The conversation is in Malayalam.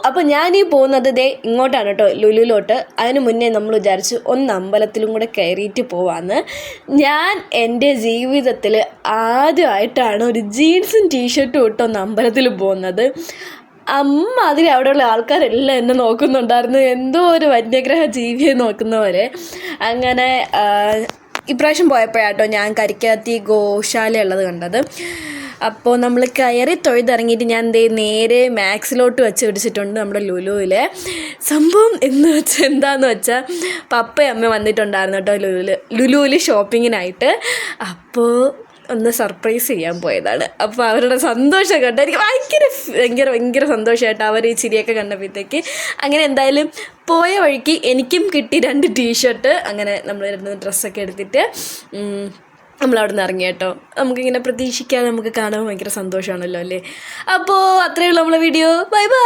അപ്പോൾ ഞാനീ പോകുന്നത് ദേ ഇങ്ങോട്ടാണ് കേട്ടോ, ലുലുലോട്ട്. അതിന് മുന്നേ നമ്മൾ വിചാരിച്ചു ഒന്ന് അമ്പലത്തിലും കൂടെ കയറിയിട്ട് പോവാമെന്ന്. ഞാൻ എൻ്റെ ജീവിതത്തിൽ ആദ്യമായിട്ടാണ് ഒരു ജീൻസും ടീഷർട്ടും ഇട്ടൊന്ന് അമ്പലത്തിൽ പോകുന്നത്. അതിന് അവിടെയുള്ള ആൾക്കാരെല്ലാം എന്നെ നോക്കുന്നുണ്ടായിരുന്നു, എന്തോ ഒരു വന്യഗ്രഹ ജീവിയെ നോക്കുന്ന പോലെ. അങ്ങനെ ഇപ്രാവശ്യം പോയപ്പോഴാട്ടോ ഞാൻ കരിക്കാത്തി ഗോശാല ഉള്ളത് കണ്ടത്. അപ്പോൾ നമ്മൾ കയറി തൊഴുതിറങ്ങിയിട്ട് ഞാൻ നേരെ മാക്സിലോട്ട് വെച്ച് പിടിച്ചിട്ടുണ്ട് നമ്മുടെ ലുലുവിലെ. സംഭവം എന്താണെന്ന് വെച്ചാൽ പപ്പയും അമ്മ വന്നിട്ടുണ്ടായിരുന്നു കേട്ടോ ലുലുവിൽ ഷോപ്പിങ്ങിനായിട്ട്. അപ്പോൾ ഒന്ന് സർപ്രൈസ് ചെയ്യാൻ പോയതാണ്. അപ്പോൾ അവരുടെ സന്തോഷം കണ്ട് എനിക്ക് ഭയങ്കര സന്തോഷമായിട്ട് അവർ ഈ ചിരിയൊക്കെ കണ്ടപ്പോഴത്തേക്ക്. അങ്ങനെ എന്തായാലും പോയ വഴിക്ക് എനിക്കും കിട്ടി 2 ടീഷർട്ട്. അങ്ങനെ നമ്മൾ 2 ഡ്രസ്സൊക്കെ എടുത്തിട്ട് നമ്മളവിടെ നിന്ന് ഇറങ്ങി കേട്ടോ. നമുക്കിങ്ങനെ പ്രതീക്ഷിക്കാതെ നമുക്ക് കാണാൻ ഭയങ്കര സന്തോഷമാണല്ലോ അല്ലേ. അപ്പോൾ അത്രയേ ഉള്ളൂ നമ്മളെ വീഡിയോ. Bye bye.